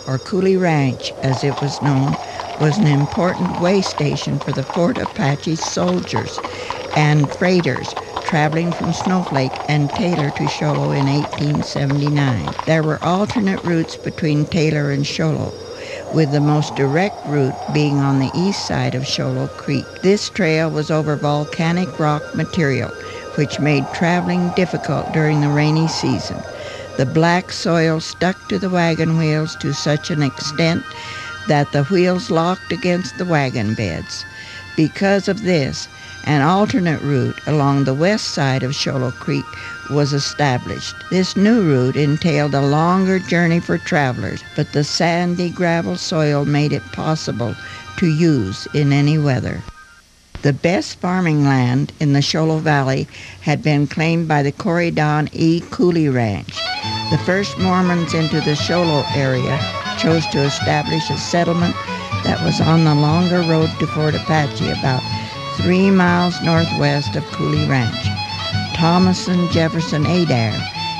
or Coulee Ranch as it was known, was an important way station for the Fort Apache soldiers and freighters traveling from Snowflake and Taylor to Show Low in 1879. There were alternate routes between Taylor and Show Low, with the most direct route being on the east side of Show Low Creek. This trail was over volcanic rock material, which made traveling difficult during the rainy season. The black soil stuck to the wagon wheels to such an extent that the wheels locked against the wagon beds. Because of this, an alternate route along the west side of Show Low Creek was established. This new route entailed a longer journey for travelers, but the sandy gravel soil made it possible to use in any weather. The best farming land in the Show Low Valley had been claimed by the Corydon E. Coulee Ranch. The first Mormons into the Show Low area chose to establish a settlement that was on the longer road to Fort Apache, about 3 miles northwest of Coulee Ranch. Thomas and Jefferson Adair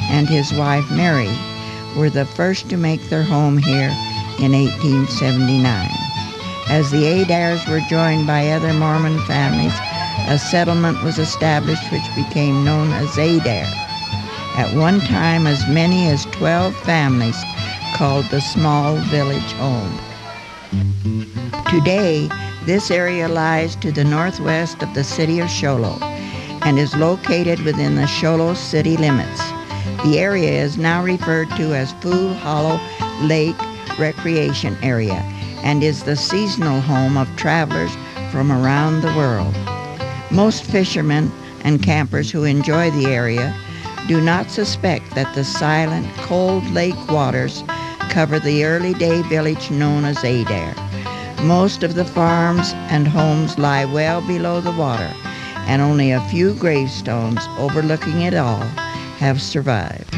and his wife Mary were the first to make their home here in 1879. As the Adairs were joined by other Mormon families, a settlement was established which became known as Adair. At one time, as many as 12 families called the small village home. Today, this area lies to the northwest of the city of Show Low and is located within the Show Low city limits. The area is now referred to as Fool Hollow Lake Recreation Area and is the seasonal home of travelers from around the world. Most fishermen and campers who enjoy the area do not suspect that the silent, cold lake waters cover the early day village known as Adair. Most of the farms and homes lie well below the water, and only a few gravestones overlooking it all have survived.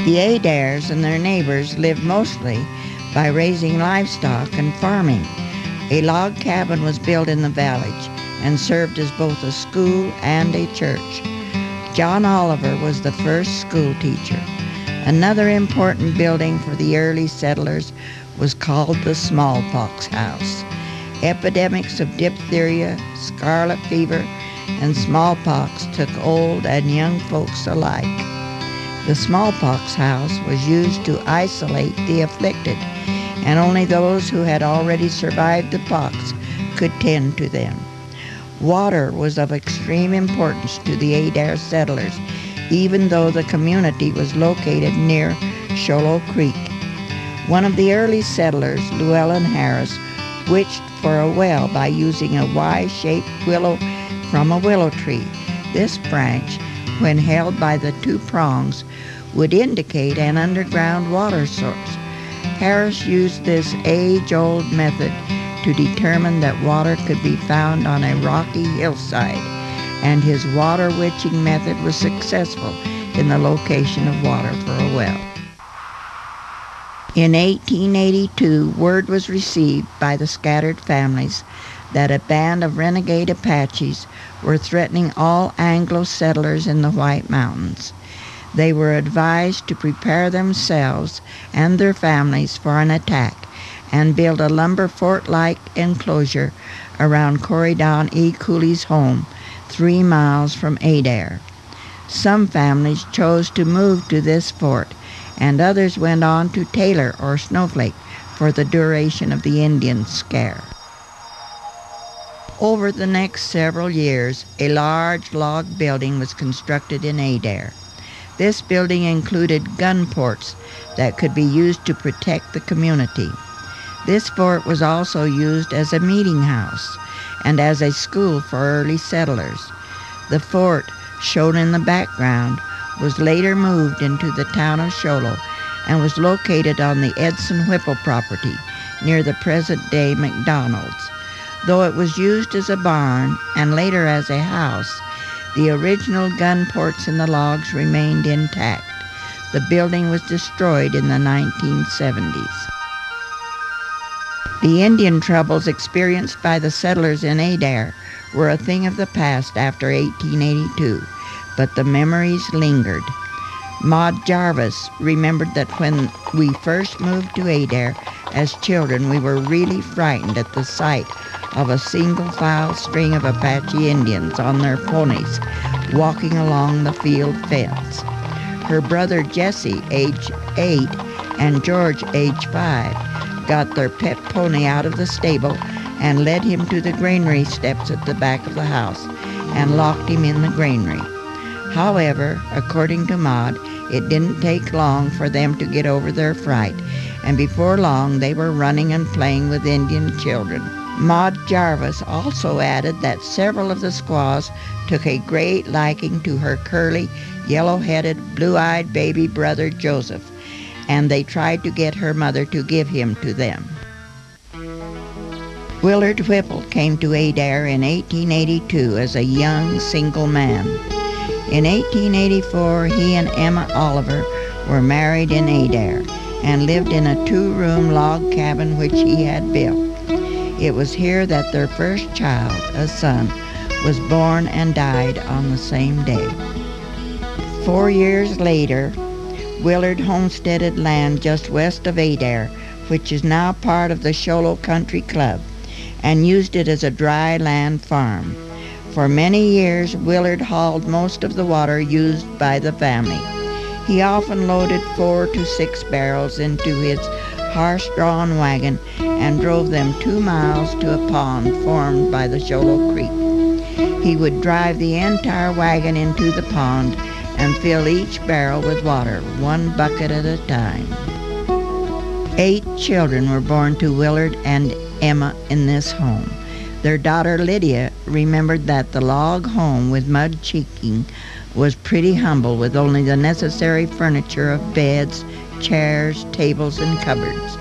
The Adairs and their neighbors lived mostly by raising livestock and farming. A log cabin was built in the village and served as both a school and a church. John Oliver was the first school teacher. Another important building for the early settlers was called the Smallpox House. Epidemics of diphtheria, scarlet fever, and smallpox took old and young folks alike. The Smallpox House was used to isolate the afflicted, and only those who had already survived the pox could tend to them. Water was of extreme importance to the Adair settlers, even though the community was located near Show Low Creek. One of the early settlers, Llewellyn Harris, wished for a well by using a Y-shaped willow from a willow tree. This branch, when held by the two prongs, would indicate an underground water source. Harris used this age-old method to determine that water could be found on a rocky hillside, and his water witching method was successful in the location of water for a well. In 1882, word was received by the scattered families that a band of renegade Apaches were threatening all Anglo settlers in the White Mountains. They were advised to prepare themselves and their families for an attack and build a lumber fort-like enclosure around Corydon E. Coulee's home, 3 miles from Adair. Some families chose to move to this fort, and others went on to Taylor or Snowflake for the duration of the Indian scare. Over the next several years, a large log building was constructed in Adair. This building included gun ports that could be used to protect the community. This fort was also used as a meeting house and as a school for early settlers. The fort, shown in the background, was later moved into the town of Show Low and was located on the Edson Whipple property near the present-day McDonald's. Though it was used as a barn and later as a house, the original gun ports in the logs remained intact. The building was destroyed in the 1970s. The Indian troubles experienced by the settlers in Adair were a thing of the past after 1882, but the memories lingered. Maud Jarvis remembered that when we first moved to Adair as children, we were really frightened at the sight of a single file string of Apache Indians on their ponies walking along the field fence. Her brother Jesse, age 8, and George, age 5, got their pet pony out of the stable and led him to the granary steps at the back of the house and locked him in the granary. However, according to Maud, it didn't take long for them to get over their fright, and before long they were running and playing with Indian children. Maud Jarvis also added that several of the squaws took a great liking to her curly, yellow-headed, blue-eyed baby brother Joseph, and they tried to get her mother to give him to them. Willard Whipple came to Adair in 1882 as a young single man. In 1884, he and Emma Oliver were married in Adair and lived in a 2-room log cabin which he had built. It was here that their first child, a son, was born and died on the same day. 4 years later, Willard homesteaded land just west of Adair, which is now part of the Show Low Country Club, and used it as a dry land farm. For many years, Willard hauled most of the water used by the family. He often loaded 4 to 6 barrels into his horse-drawn wagon and drove them 2 miles to a pond formed by the Show Low Creek. He would drive the entire wagon into the pond and fill each barrel with water, 1 bucket at a time. 8 children were born to Willard and Emma in this home. Their daughter Lydia remembered that the log home with mud cheeking was pretty humble, with only the necessary furniture of beds, chairs, tables, and cupboards.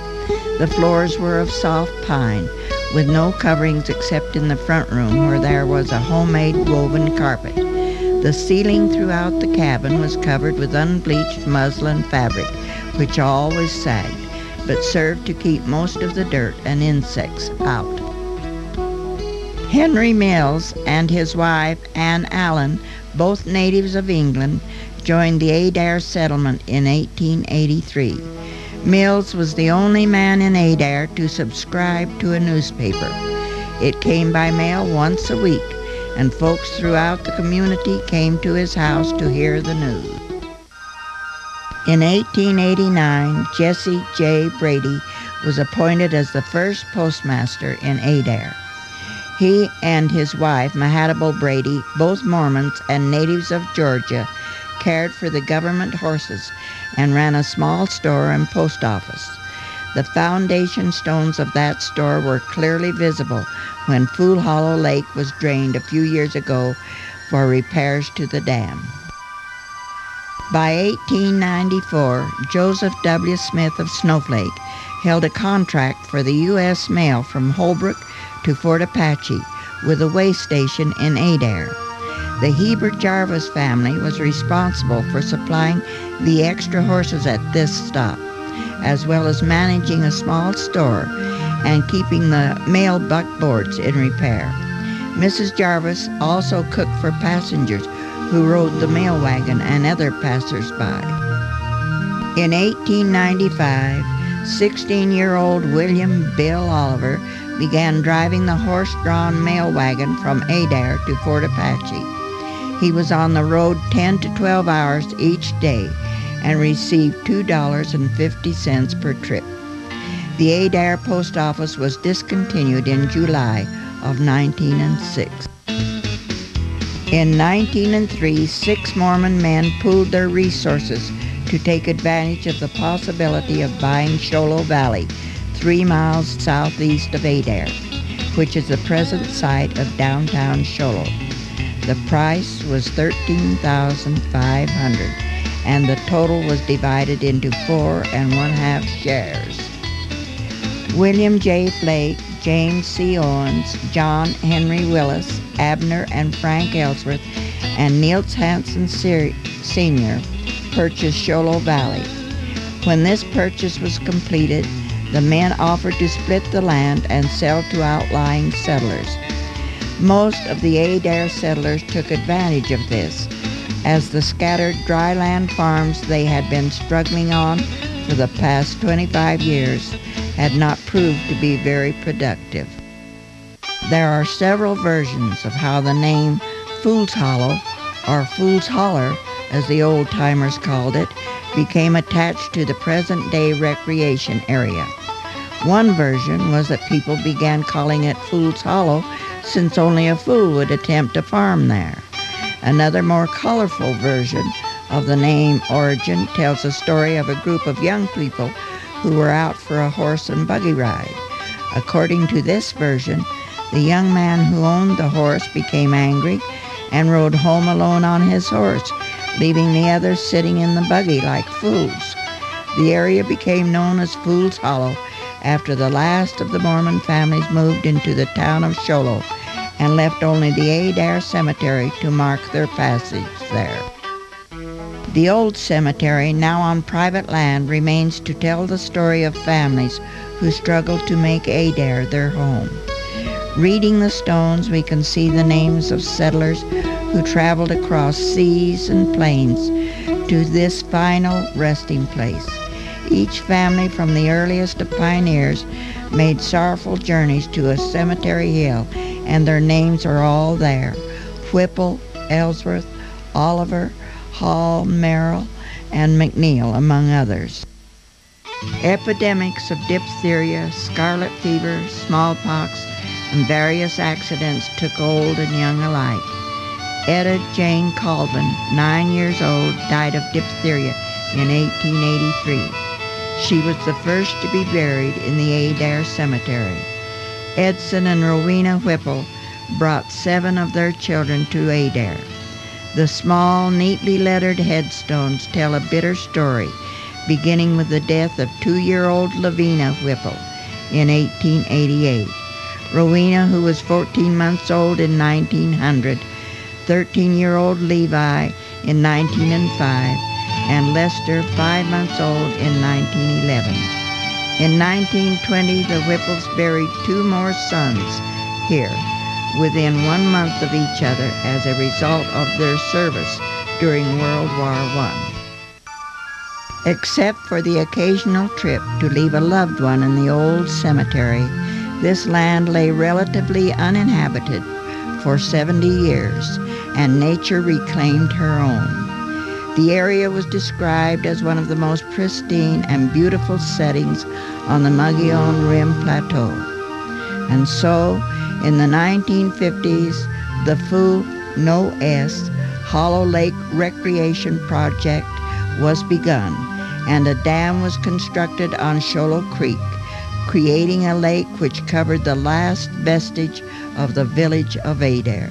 The floors were of soft pine, with no coverings except in the front room where there was a homemade woven carpet. The ceiling throughout the cabin was covered with unbleached muslin fabric, which always sagged, but served to keep most of the dirt and insects out. Henry Mills and his wife, Anne Allen, both natives of England, joined the Adair settlement in 1883. Mills was the only man in Adair to subscribe to a newspaper. It came by mail once a week, and folks throughout the community came to his house to hear the news. In 1889, Jesse J. Brady was appointed as the first postmaster in Adair. He and his wife, Mahatable Brady, both Mormons and natives of Georgia, cared for the government horses and ran a small store and post office. The foundation stones of that store were clearly visible when Fool Hollow Lake was drained a few years ago for repairs to the dam. By 1894, Joseph W. Smith of Snowflake held a contract for the U.S. mail from Holbrook to Fort Apache with a way station in Adair. The Hebert Jarvis family was responsible for supplying the extra horses at this stop, as well as managing a small store and keeping the mail buckboards in repair. Mrs. Jarvis also cooked for passengers who rode the mail wagon and other passers-by. In 1895, 16-year-old William Bill Oliver began driving the horse-drawn mail wagon from Adair to Fort Apache. He was on the road 10 to 12 hours each day and received $2.50 per trip. The Adair post office was discontinued in July of 1906. In 1903, 6 Mormon men pooled their resources to take advantage of the possibility of buying Show Low Valley, 3 miles southeast of Adair, which is the present site of downtown Show Low. The price was $13,500, and the total was divided into 4 1/2 shares. William J. Flake, James C. Owens, John Henry Willis, Abner and Frank Ellsworth, and Niels Hansen Sr. purchased Show Low Valley. When this purchase was completed, the men offered to split the land and sell to outlying settlers. Most of the Adair settlers took advantage of this, as the scattered dryland farms they had been struggling on for the past 25 years had not proved to be very productive. There are several versions of how the name Fool's Hollow, or Fool's Holler as the old-timers called it, became attached to the present-day recreation area. One version was that people began calling it Fool's Hollow since only a fool would attempt to farm there. Another more colorful version of the name origin tells the story of a group of young people who were out for a horse and buggy ride. According to this version, the young man who owned the horse became angry and rode home alone on his horse, leaving the others sitting in the buggy like fools. The area became known as Fool's Hollow after the last of the Mormon families moved into the town of Show Low and left only the Adair cemetery to mark their passage there. The old cemetery, now on private land, remains to tell the story of families who struggled to make Adair their home. Reading the stones, we can see the names of settlers who traveled across seas and plains to this final resting place. Each family, from the earliest of pioneers, made sorrowful journeys to a cemetery hill, and their names are all there: Whipple, Ellsworth, Oliver, Hall, Merrill, and McNeil, among others. Epidemics of diphtheria, scarlet fever, smallpox, and various accidents took old and young alike. Etta Jane Colvin, 9 years old, died of diphtheria in 1883. She was the first to be buried in the Adair Cemetery. Edson and Rowena Whipple brought 7 of their children to Adair. The small, neatly lettered headstones tell a bitter story, beginning with the death of 2-year-old Lavina Whipple in 1888. Rowena, who was 14 months old in 1900, 13-year-old Levi in 1905, and Lester, 5 months old, in 1911. In 1920, the Whipples buried 2 more sons here, within 1 month of each other, as a result of their service during World War I. Except for the occasional trip to leave a loved one in the old cemetery, this land lay relatively uninhabited for 70 years, and nature reclaimed her own. The area was described as one of the most pristine and beautiful settings on the Mogollon Rim Plateau. And so, in the 1950s, the Foo No S Hollow Lake Recreation Project was begun, and a dam was constructed on Show Low Creek, creating a lake which covered the last vestige of the village of Adair.